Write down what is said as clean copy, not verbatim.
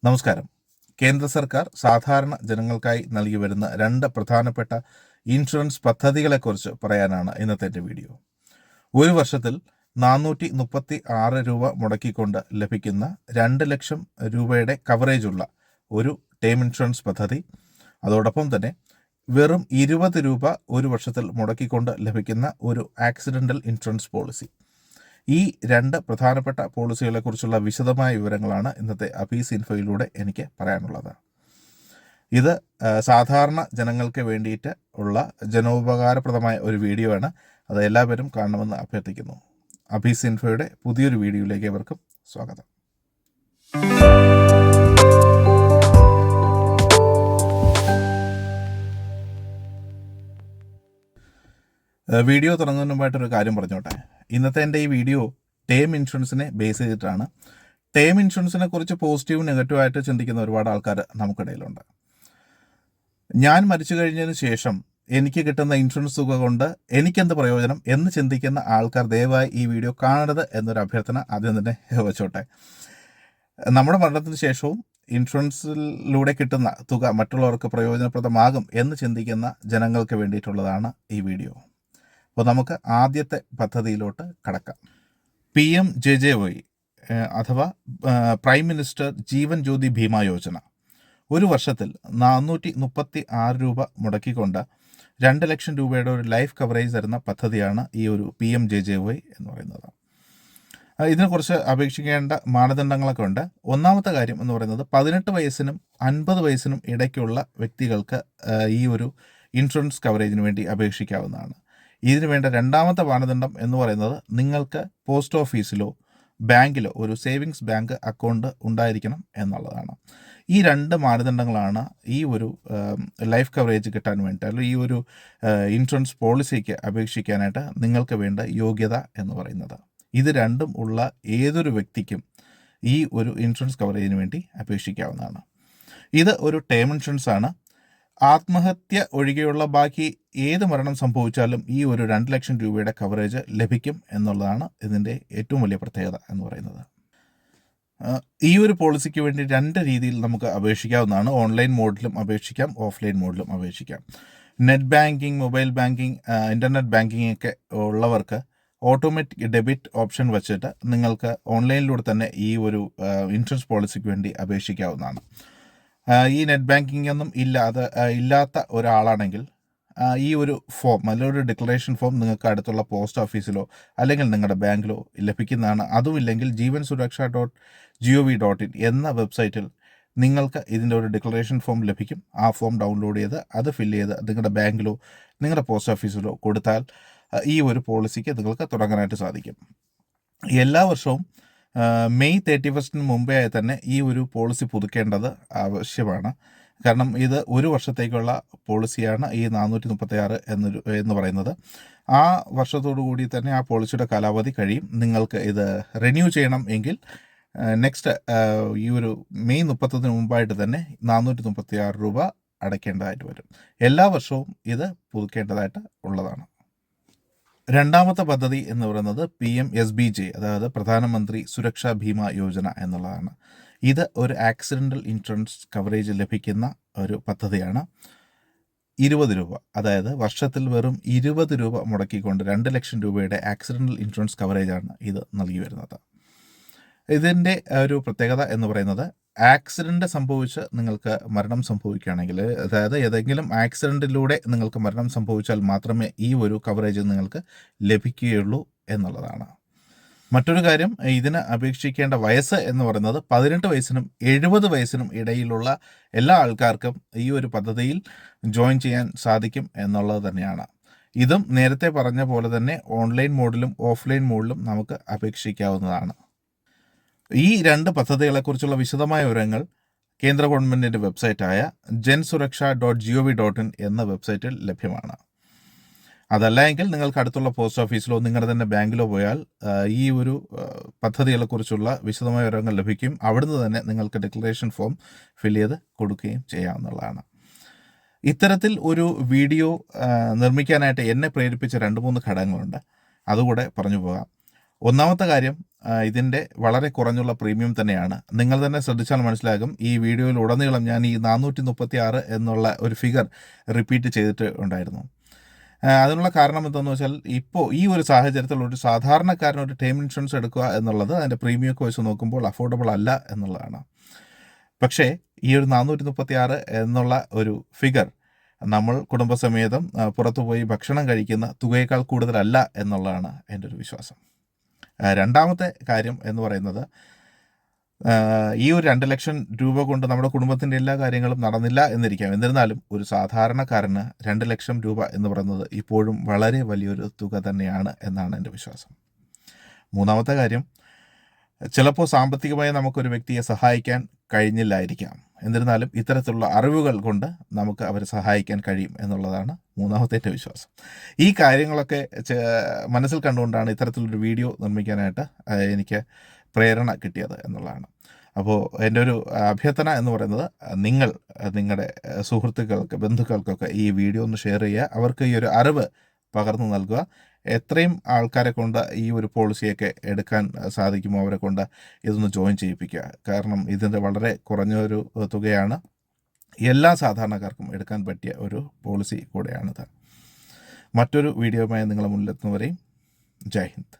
നമസ്കാരം. കേന്ദ്ര സർക്കാർ സാധാരണ ജനങ്ങൾക്കായി നൽകി വരുന്ന രണ്ട് പ്രധാനപ്പെട്ട ഇൻഷുറൻസ് പദ്ധതികളെക്കുറിച്ച് പറയാനാണ് ഇന്നത്തെ എൻ്റെ വീഡിയോ. ഒരു വർഷത്തിൽ 436 രൂപ മുടക്കിക്കൊണ്ട് ലഭിക്കുന്ന 2 ലക്ഷം രൂപയുടെ കവറേജുള്ള ഒരു ടേം ഇൻഷുറൻസ് പദ്ധതി, അതോടൊപ്പം തന്നെ വെറും 20 രൂപ ഒരു വർഷത്തിൽ മുടക്കിക്കൊണ്ട് ലഭിക്കുന്ന ഒരു ആക്സിഡൻ്റൽ ഇൻഷുറൻസ് പോളിസി. ഈ രണ്ട് പ്രധാനപ്പെട്ട പോളിസികളെക്കുറിച്ചുള്ള വിശദമായ വിവരങ്ങളാണ് ഇന്നത്തെ അബീസ് ഇൻഫോയിലൂടെ എനിക്ക് പറയാനുള്ളത്. ഇത് സാധാരണ ജനങ്ങൾക്ക് വേണ്ടിയിട്ട് ഉള്ള ജനോപകാരപ്രദമായ ഒരു വീഡിയോ ആണ്. അത് എല്ലാവരും കാണണമെന്ന് അഭ്യർത്ഥിക്കുന്നു. അബീസ് ഇൻഫോയുടെ പുതിയൊരു വീഡിയോയിലേക്ക് ഏവർക്കും സ്വാഗതം. വീഡിയോ തുടങ്ങുന്നതിന് മുമ്പായിട്ടൊരു കാര്യം പറഞ്ഞോട്ടെ. ഇന്നത്തെ എൻ്റെ ഈ വീഡിയോ ടേം ഇൻഷുറൻസിനെ ബേസ് ചെയ്തിട്ടാണ്. ടേം ഇൻഷുറൻസിനെ കുറിച്ച് പോസിറ്റീവും നെഗറ്റീവായിട്ട് ചിന്തിക്കുന്ന ഒരുപാട് ആൾക്കാർ നമുക്കിടയിലുണ്ട്. ഞാൻ മരിച്ചു കഴിഞ്ഞതിന് ശേഷം എനിക്ക് കിട്ടുന്ന ഇൻഷുറൻസ് തുക കൊണ്ട് എനിക്കെന്ത് പ്രയോജനം എന്ന് ചിന്തിക്കുന്ന ആൾക്കാർ ദയവായി ഈ വീഡിയോ കാണരുത് എന്നൊരു അഭ്യർത്ഥന ആദ്യം തന്നെ വെച്ചോട്ടെ. നമ്മുടെ മരണത്തിന് ശേഷവും ഇൻഷുറൻസിലൂടെ കിട്ടുന്ന തുക മറ്റുള്ളവർക്ക് പ്രയോജനപ്രദമാകും എന്ന് ചിന്തിക്കുന്ന ജനങ്ങൾക്ക് വേണ്ടിയിട്ടുള്ളതാണ് ഈ വീഡിയോ. അപ്പോൾ നമുക്ക് ആദ്യത്തെ പദ്ധതിയിലോട്ട് കടക്കാം. PMJJY അഥവാ പ്രൈം മിനിസ്റ്റർ ജീവൻ ജ്യോതി ഭീമാ യോജന. ഒരു വർഷത്തിൽ 436 രൂപ മുടക്കിക്കൊണ്ട് 2 ലക്ഷം രൂപയുടെ ഒരു ലൈഫ് കവറേജ് തരുന്ന പദ്ധതിയാണ് ഈ ഒരു PMJJY എന്ന് പറയുന്നത്. ഇതിനെക്കുറിച്ച് അപേക്ഷിക്കേണ്ട മാനദണ്ഡങ്ങളൊക്കെ ഉണ്ട്. ഒന്നാമത്തെ കാര്യം എന്ന് പറയുന്നത് 18 വയസ്സിനും 50 വയസ്സിനും ഇടയ്ക്കുള്ള വ്യക്തികൾക്ക് ഈ ഒരു ഇൻഷുറൻസ് കവറേജിന് വേണ്ടി അപേക്ഷിക്കാവുന്നതാണ്. ഇതിനു വേണ്ട രണ്ടാമത്തെ മാനദണ്ഡം എന്ന് പറയുന്നത് നിങ്ങൾക്ക് പോസ്റ്റ് ഓഫീസിലോ ബാങ്കിലോ ഒരു സേവിങ്സ് ബാങ്ക് അക്കൗണ്ട് ഉണ്ടായിരിക്കണം എന്നുള്ളതാണ്. ഈ രണ്ട് മാനദണ്ഡങ്ങളാണ് ഈ ഒരു ലൈഫ് കവറേജ് കിട്ടാൻ വേണ്ടി, അല്ലെങ്കിൽ ഈ ഒരു ഇൻഷുറൻസ് പോളിസിക്ക് അപേക്ഷിക്കാനായിട്ട് നിങ്ങൾക്ക് വേണ്ട യോഗ്യത എന്ന് പറയുന്നത്. ഇത് രണ്ടും ഉള്ള ഏതൊരു വ്യക്തിക്കും ഈ ഒരു ഇൻഷുറൻസ് കവറേജിന് വേണ്ടി അപേക്ഷിക്കാവുന്നതാണ്. ഇത് ഒരു ടേം ഇൻഷുറൻസ് ആണ്. ആത്മഹത്യ ഒഴികെയുള്ള ബാക്കി ഏത് മരണം സംഭവിച്ചാലും ഈ ഒരു 2 ലക്ഷം രൂപയുടെ കവറേജ് ലഭിക്കും എന്നുള്ളതാണ് ഇതിൻ്റെ ഏറ്റവും വലിയ പ്രത്യേകത എന്ന് പറയുന്നത്. ഈ ഒരു പോളിസിക്ക് വേണ്ടി 2 രീതിയിൽ നമുക്ക് അപേക്ഷിക്കാവുന്നതാണ്. ഓൺലൈൻ മോഡിലും അപേക്ഷിക്കാം, ഓഫ്ലൈൻ മോഡിലും അപേക്ഷിക്കാം. Net banking, mobile banking, internet banking ഒക്കെ ഉള്ളവർക്ക് ഓട്ടോമാറ്റിക് ഡെബിറ്റ് ഓപ്ഷൻ വച്ചിട്ട് നിങ്ങൾക്ക് ഓൺലൈനിലൂടെ തന്നെ ഈ ഒരു ഇൻഷുറൻസ് പോളിസിക്ക് വേണ്ടി അപേക്ഷിക്കാവുന്നതാണ്. ഈ നെറ്റ് ബാങ്കിങ് ഒന്നും ഇല്ലാത്ത ഒരാളാണെങ്കിൽ ഈ ഒരു ഫോം, നല്ലൊരു ഡിക്ലറേഷൻ ഫോം നിങ്ങൾക്ക് അടുത്തുള്ള പോസ്റ്റ് ഓഫീസിലോ അല്ലെങ്കിൽ നിങ്ങളുടെ ബാങ്കിലോ ലഭിക്കുന്നതാണ്. അതുമില്ലെങ്കിൽ jeevansureksha.gov.in എന്ന വെബ്സൈറ്റിൽ നിങ്ങൾക്ക് ഇതിൻ്റെ ഒരു ഡിക്ലറേഷൻ ഫോം ലഭിക്കും. ആ ഫോം ഡൗൺലോഡ് ചെയ്ത് അത് ഫില്ല് ചെയ്ത് നിങ്ങളുടെ ബാങ്കിലോ നിങ്ങളുടെ പോസ്റ്റ് ഓഫീസിലോ കൊടുത്താൽ ഈ ഒരു പോളിസിക്ക് നിങ്ങൾക്ക് തുടങ്ങാനായിട്ട് സാധിക്കും. എല്ലാ വർഷവും മെയ് 31 മുമ്പേ തന്നെ ഈ ഒരു പോളിസി പുതുക്കേണ്ടത് ആവശ്യമാണ്. കാരണം ഇത് ഒരു വർഷത്തേക്കുള്ള പോളിസിയാണ് ഈ 436 എന്ന് പറയുന്നത്. ആ വർഷത്തോടു കൂടി തന്നെ ആ പോളിസിയുടെ കാലാവധി കഴിയും. നിങ്ങൾക്ക് ഇത് റിന്യൂ ചെയ്യണം എങ്കിൽ നെക്സ്റ്റ് ഈ ഒരു മെയ് 30 മുമ്പായിട്ട് തന്നെ 436 രൂപ അടയ്ക്കേണ്ടതായിട്ട് വരും. എല്ലാ വർഷവും ഇത് പുതുക്കേണ്ടതായിട്ട് ഉള്ളതാണ്. രണ്ടാമത്തെ പദ്ധതി എന്ന് പറയുന്നത് PMSBJ, അതായത് പ്രധാനമന്ത്രി സുരക്ഷാ ഭീമാ യോജന എന്നുള്ളതാണ്. ഇത് ഒരു ആക്സിഡൻ്റൽ ഇൻഷുറൻസ് കവറേജ് ലഭിക്കുന്ന ഒരു പദ്ധതിയാണ്. 20 രൂപ, അതായത് വർഷത്തിൽ വെറും 20 രൂപ മുടക്കിക്കൊണ്ട് 2 ലക്ഷം രൂപയുടെ ആക്സിഡൻ്റൽ ഇൻഷുറൻസ് കവറേജാണ് ഇത് നൽകി വരുന്നത്. ഇതിൻ്റെ ഒരു പ്രത്യേകത എന്ന് പറയുന്നത് ആക്സിഡൻറ്റ് സംഭവിച്ച് നിങ്ങൾക്ക് മരണം സംഭവിക്കുകയാണെങ്കിൽ, അതായത് ഏതെങ്കിലും ആക്സിഡൻറ്റിലൂടെ നിങ്ങൾക്ക് മരണം സംഭവിച്ചാൽ മാത്രമേ ഈ ഒരു കവറേജ് നിങ്ങൾക്ക് ലഭിക്കുകയുള്ളൂ എന്നുള്ളതാണ്. മറ്റൊരു കാര്യം, ഇതിന് അപേക്ഷിക്കേണ്ട വയസ്സ് എന്ന് പറയുന്നത് 18 വയസ്സിനും 70 വയസ്സിനും ഇടയിലുള്ള എല്ലാ ആൾക്കാർക്കും ഈ ഒരു പദ്ധതിയിൽ ജോയിൻ ചെയ്യാൻ സാധിക്കും എന്നുള്ളത് തന്നെയാണ്. ഇതും നേരത്തെ പറഞ്ഞ പോലെ തന്നെ ഓൺലൈൻ മോഡിലും ഓഫ്ലൈൻ മോഡിലും നമുക്ക് അപേക്ഷിക്കാവുന്നതാണ്. ഈ രണ്ട് പദ്ധതികളെക്കുറിച്ചുള്ള വിശദമായ വിവരങ്ങൾ കേന്ദ്ര ഗവൺമെൻറ്റിൻ്റെ വെബ്സൈറ്റായ jensureksha.gov.in എന്ന വെബ്സൈറ്റിൽ ലഭ്യമാണ്. അതല്ല എങ്കിൽ നിങ്ങൾക്ക് അടുത്തുള്ള പോസ്റ്റ് ഓഫീസിലോ നിങ്ങളുടെ തന്നെ ബാങ്കിലോ പോയാൽ ഈ ഒരു പദ്ധതികളെക്കുറിച്ചുള്ള വിശദമായ വിവരങ്ങൾ ലഭിക്കും. അവിടുന്ന് തന്നെ നിങ്ങൾക്ക് ഡിക്ലറേഷൻ ഫോം ഫിൽ ചെയ്ത് കൊടുക്കുകയും ചെയ്യാവുന്നതാണ്. ഇത്തരത്തിൽ ഒരു വീഡിയോ നിർമ്മിക്കാനായിട്ട് എന്നെ പ്രേരിപ്പിച്ച 2-3 ഘടകങ്ങളുണ്ട്. അതുകൂടെ പറഞ്ഞു പോകാം. ഒന്നാമത്തെ കാര്യം ഇതിൻ്റെ വളരെ കുറഞ്ഞുള്ള പ്രീമിയം തന്നെയാണ്. നിങ്ങൾ തന്നെ ശ്രദ്ധിച്ചാൽ മനസ്സിലാകും. ഈ വീഡിയോയിൽ ഉടനീളം ഞാൻ ഈ 436 എന്നുള്ള ഒരു ഫിഗർ റിപ്പീറ്റ് ചെയ്തിട്ട് ഉണ്ടായിരുന്നു. അതിനുള്ള കാരണം എന്താണെന്ന് വെച്ചാൽ ഇപ്പോൾ ഈ ഒരു സാഹചര്യത്തിൽ ഒരു സാധാരണക്കാരൻ ഒരു ടേം ഇൻഷുറൻസ് എടുക്കുക എന്നുള്ളത് അതിൻ്റെ പ്രീമിയമൊക്കെ വെച്ച് നോക്കുമ്പോൾ അഫോർഡബിൾ അല്ല എന്നുള്ളതാണ്. പക്ഷേ ഈ ഒരു 436 എന്നുള്ള ഒരു ഫിഗർ നമ്മൾ കുടുംബസമേതം പുറത്തുപോയി ഭക്ഷണം കഴിക്കുന്ന തുകയേക്കാൾ കൂടുതലല്ല എന്നുള്ളതാണ് എൻ്റെ ഒരു വിശ്വാസം. രണ്ടാമത്തെ കാര്യം എന്ന് പറയുന്നത്, ഈ ഒരു 2 ലക്ഷം രൂപ കൊണ്ട് നമ്മുടെ കുടുംബത്തിൻ്റെ എല്ലാ കാര്യങ്ങളും നടന്നില്ല എന്നിരിക്കാം. എന്നിരുന്നാലും ഒരു സാധാരണക്കാരന് 2 ലക്ഷം രൂപ എന്ന് പറയുന്നത് ഇപ്പോഴും വളരെ വലിയൊരു തുക തന്നെയാണ് എന്നാണ് എൻ്റെ വിശ്വാസം. മൂന്നാമത്തെ കാര്യം, ചിലപ്പോൾ സാമ്പത്തികമായി നമുക്കൊരു വ്യക്തിയെ സഹായിക്കാൻ കഴിഞ്ഞില്ലായിരിക്കാം. എന്നിരുന്നാലും ഇത്തരത്തിലുള്ള അറിവുകൾ കൊണ്ട് നമുക്ക് അവരെ സഹായിക്കാൻ കഴിയും എന്നുള്ളതാണ് മൂന്നാമത്തെ എൻ്റെ വിശ്വാസം. ഈ കാര്യങ്ങളൊക്കെ മനസ്സിൽ കണ്ടുകൊണ്ടാണ് ഇത്തരത്തിലൊരു വീഡിയോ നിർമ്മിക്കാനായിട്ട് എനിക്ക് പ്രേരണ കിട്ടിയത് എന്നുള്ളതാണ്. അപ്പോൾ എൻ്റെ ഒരു അഭ്യർത്ഥന എന്ന് പറയുന്നത്, നിങ്ങൾ നിങ്ങളുടെ സുഹൃത്തുക്കൾക്ക്, ബന്ധുക്കൾക്കൊക്കെ ഈ വീഡിയോ ഒന്ന് ഷെയർ ചെയ്യുക. അവർക്ക് ഈ ഒരു അറിവ് പകർന്നു നൽകുക. എത്രയും ആൾക്കാരെ കൊണ്ട് ഈ ഒരു പോളിസിയൊക്കെ എടുക്കാൻ സാധിക്കുമോ അവരെ കൊണ്ട് ഇതൊന്ന് ജോയിൻ ചെയ്യിപ്പിക്കുക. കാരണം ഇതിൻ്റെ വളരെ കുറഞ്ഞൊരു തുകയാണ്. എല്ലാ സാധാരണക്കാർക്കും എടുക്കാൻ പറ്റിയ ഒരു പോളിസി കൂടെയാണിത്. മറ്റൊരു വീഡിയോയുമായി നിങ്ങളുടെ മുന്നിലെത്തുന്നവരെയും ജയ് ഹിന്ദ്.